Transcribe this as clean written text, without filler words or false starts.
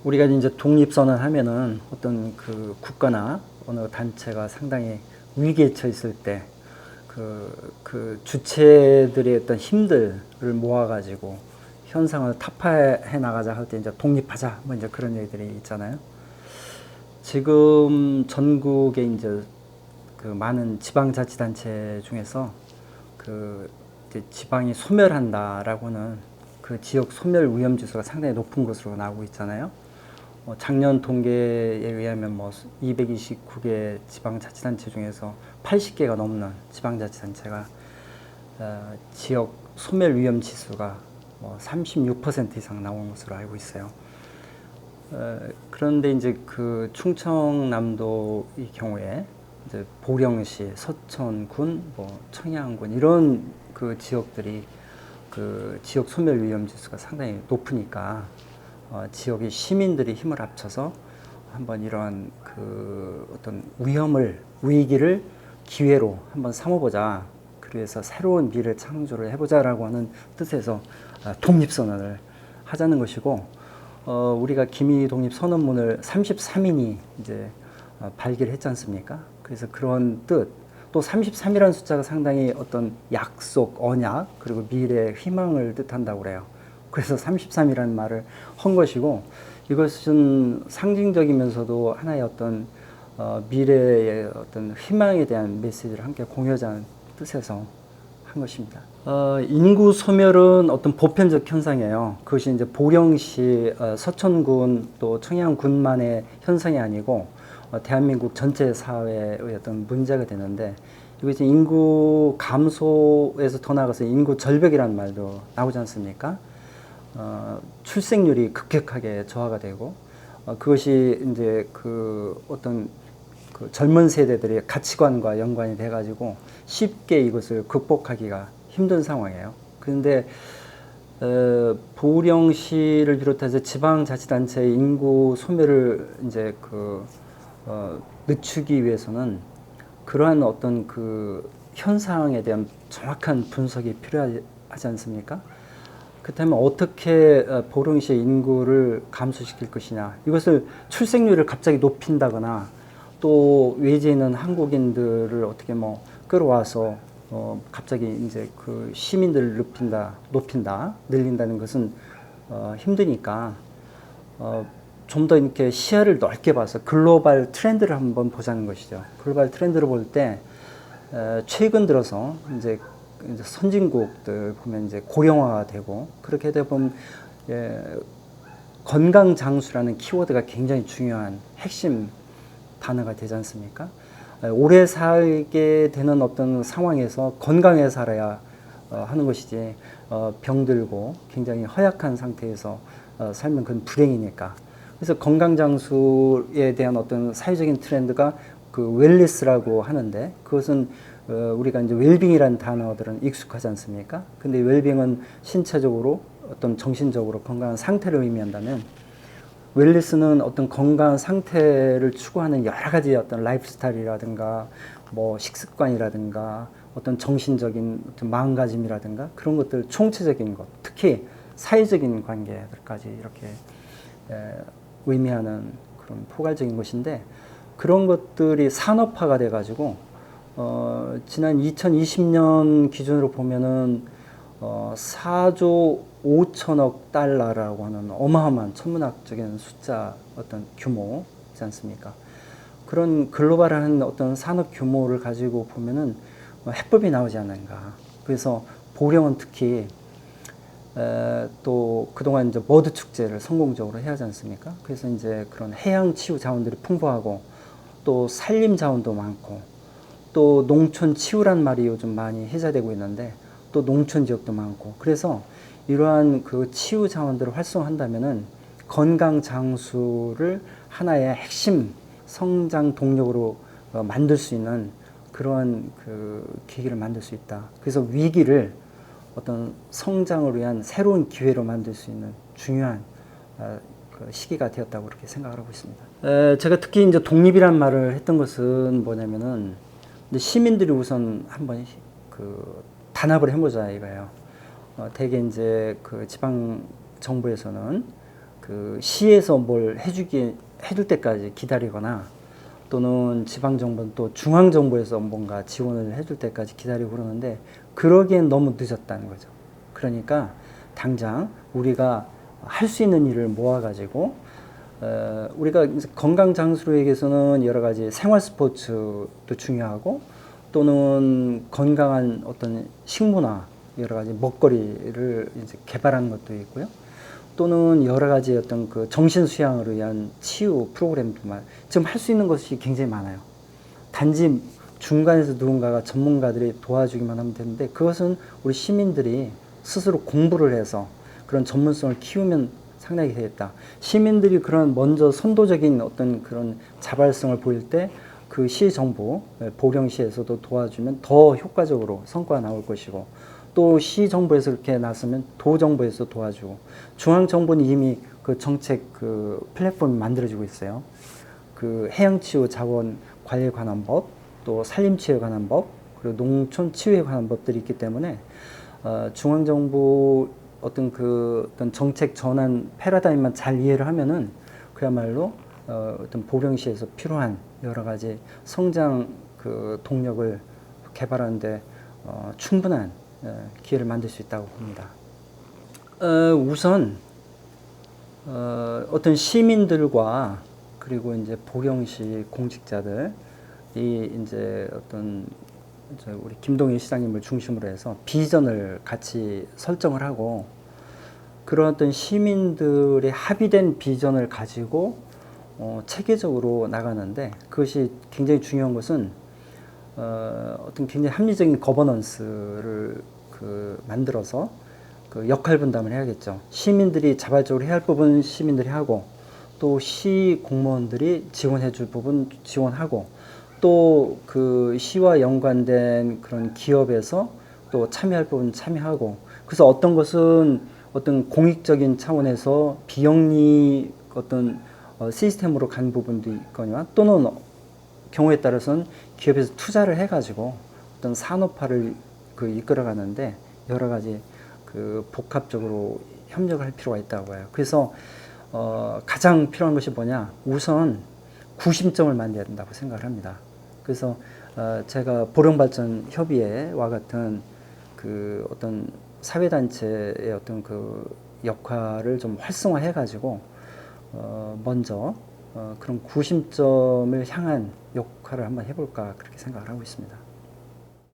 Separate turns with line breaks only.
우리가 이제 독립선언 하면은 어떤 그 국가나 어느 단체가 상당히 위기에 처했을 때 그 주체들의 어떤 힘들을 모아가지고 현상을 타파해 나가자 할 때 이제 독립하자 뭐 이제 그런 얘기들이 있잖아요. 지금 전국에 이제 그 많은 지방자치단체 중에서 그 이제 지방이 소멸한다라고는 그 지역 소멸 위험 지수가 상당히 높은 것으로 나오고 있잖아요. 작년 통계에 의하면 뭐 229개 지방자치단체 중에서 80개가 넘는 지방자치단체가 지역 소멸 위험 지수가 뭐 36% 이상 나온 것으로 알고 있어요. 그런데 이제 그 충청남도의 경우에 이제 보령시, 서천군, 뭐 청양군 이런 그 지역들이 그 지역 소멸 위험 지수가 상당히 높으니까 지역의 시민들이 힘을 합쳐서 한번 이러한 그 어떤 위기를 기회로 한번 삼아보자. 그래서 새로운 미래를 창조를 해보자라고 하는 뜻에서 독립선언을 하자는 것이고, 우리가 기미 독립선언문을 33인이 이제 발기를 했지 않습니까? 그래서 그런 뜻, 또 33이라는 숫자가 상당히 어떤 약속, 언약, 그리고 미래의 희망을 뜻한다고 그래요. 그래서 33이라는 말을 한 것이고, 이것은 상징적이면서도 하나의 어떤 미래의 어떤 희망에 대한 메시지를 함께 공유하자는 뜻에서 한 것입니다. 인구 소멸은 어떤 보편적 현상이에요. 그것이 이제 보령시, 서천군 또 청양군만의 현상이 아니고 대한민국 전체 사회의 어떤 문제가 되는데, 이것이 인구 감소에서 더 나아가서 인구 절벽이라는 말도 나오지 않습니까? 출생률이 급격하게 저하가 되고, 그것이 이제 그 어떤 그 젊은 세대들의 가치관과 연관이 돼가지고 쉽게 이것을 극복하기가 힘든 상황이에요. 그런데 보령시를 비롯해서 지방자치단체의 인구 소멸을 이제 늦추기 위해서는 그러한 어떤 그 현상에 대한 정확한 분석이 필요하지 않습니까? 그렇다면 어떻게 보령시의 인구를 감소시킬 것이냐. 이것을 출생률을 갑자기 높인다거나 또 외지에 있는 한국인들을 어떻게 뭐 끌어와서 갑자기 이제 그 시민들을 늘린다는 것은 힘드니까 좀 더 이렇게 시야를 넓게 봐서 글로벌 트렌드를 한번 보자는 것이죠. 글로벌 트렌드를 볼 때 최근 들어서 이제 선진국들 보면 이제 고령화가 되고, 그렇게 되다 보면 건강 장수라는 키워드가 굉장히 중요한 핵심 단어가 되지 않습니까? 오래 살게 되는 어떤 상황에서 건강해 살아야 하는 것이지, 병들고 굉장히 허약한 상태에서 살면 그건 불행이니까. 그래서 건강 장수에 대한 어떤 사회적인 트렌드가 그 웰리스라고 하는데, 그것은 우리가 이제 웰빙이라는 단어들은 익숙하지 않습니까? 근데 웰빙은 신체적으로 어떤 정신적으로 건강한 상태를 의미한다면, 웰리스는 어떤 건강한 상태를 추구하는 여러 가지 어떤 라이프 스타일이라든가 뭐 식습관이라든가 어떤 정신적인 어떤 마음가짐이라든가 그런 것들 총체적인 것, 특히 사회적인 관계들까지 이렇게 의미하는 그런 포괄적인 것인데, 그런 것들이 산업화가 돼 가지고 지난 2020년 기준으로 보면은 4조 5천억 달러라고 하는 어마어마한 천문학적인 숫자, 어떤 규모이지 않습니까? 그런 글로벌한 어떤 산업 규모를 가지고 보면은 해법이 나오지 않는가. 그래서 보령은 특히 또 그동안 이제 머드 축제를 성공적으로 해야 하지 않습니까? 그래서 이제 그런 해양 치유 자원들이 풍부하고 또 산림 자원도 많고 또 농촌 치유란 말이 요즘 많이 해자되고 있는데 또 농촌 지역도 많고, 그래서 이러한 그 치유 자원들을 활성화한다면은 건강 장수를 하나의 핵심 성장 동력으로 만들 수 있는 그러한 그 계기를 만들 수 있다. 그래서 위기를 어떤 성장을 위한 새로운 기회로 만들 수 있는 중요한 그 시기가 되었다고 그렇게 생각을 하고 있습니다. 제가 특히 이제 독립이란 말을 했던 것은 뭐냐면은, 시민들이 우선 한번 그 단합을 해보자 이거예요. 대개 이제 그 지방 정부에서는 그 시에서 뭘 해줄 때까지 기다리거나 또는 지방정부는 또 중앙정부에서 뭔가 지원을 해줄 때까지 기다리고 그러는데 그러기엔 너무 늦었다는 거죠. 그러니까 당장 우리가 할 수 있는 일을 모아가지고 우리가 건강 장수로에게서는 여러 가지 생활 스포츠도 중요하고 또는 건강한 어떤 식문화 여러 가지 먹거리를 이제 개발하는 것도 있고요. 또는 여러 가지 어떤 그 정신 수양을 위한 치유 프로그램들만 지금 할 수 있는 것이 굉장히 많아요. 단지 중간에서 누군가가 전문가들이 도와주기만 하면 되는데 그것은 우리 시민들이 스스로 공부를 해서 그런 전문성을 키우면 상당히 되겠다. 시민들이 그런 먼저 선도적인 어떤 그런 자발성을 보일 때 그 시정부, 보령시에서도 도와주면 더 효과적으로 성과가 나올 것이고 또 시정부에서 그렇게 나서면 도정부에서 도와주고 중앙정부는 이미 그 정책 그 플랫폼이 만들어지고 있어요. 그 해양치유 자원 관리에 관한 법, 또 산림치유에 관한 법, 그리고 농촌치유에 관한 법들이 있기 때문에 중앙정부 어떤 정책 전환 패러다임만 잘 이해를 하면은 그야말로 어떤 보령시에서 필요한 여러 가지 성장 그 동력을 개발하는데 충분한 기회를 만들 수 있다고 봅니다. 우선 어떤 시민들과 그리고 이제 보령시 공직자들이 이제 어떤 우리 김동일 시장님을 중심으로 해서 비전을 같이 설정을 하고 그런 어떤 시민들의 합의된 비전을 가지고 체계적으로 나가는데 그것이 굉장히 중요한 것은 어떤 굉장히 합리적인 거버넌스를 만들어서 그 역할 분담을 해야겠죠. 시민들이 자발적으로 해야 할 부분 시민들이 하고 또 시 공무원들이 지원해 줄 부분 지원하고 또 그 시와 연관된 그런 기업에서 또 참여할 부분 참여하고 그래서 어떤 것은 어떤 공익적인 차원에서 비영리 어떤 시스템으로 간 부분도 있거나 또는 경우에 따라서는 기업에서 투자를 해가지고 어떤 산업화를 이끌어가는데 여러 가지 그 복합적으로 협력을 할 필요가 있다고 봐요. 그래서 가장 필요한 것이 뭐냐? 우선 구심점을 만들어야 된다고 생각을 합니다. 그래서 제가 보령발전협의회와 같은 그 어떤 사회단체의 어떤 그 역할을 좀 활성화해가지고 먼저 그런 구심점을 향한 역할을 한번 해볼까 그렇게 생각을 하고 있습니다.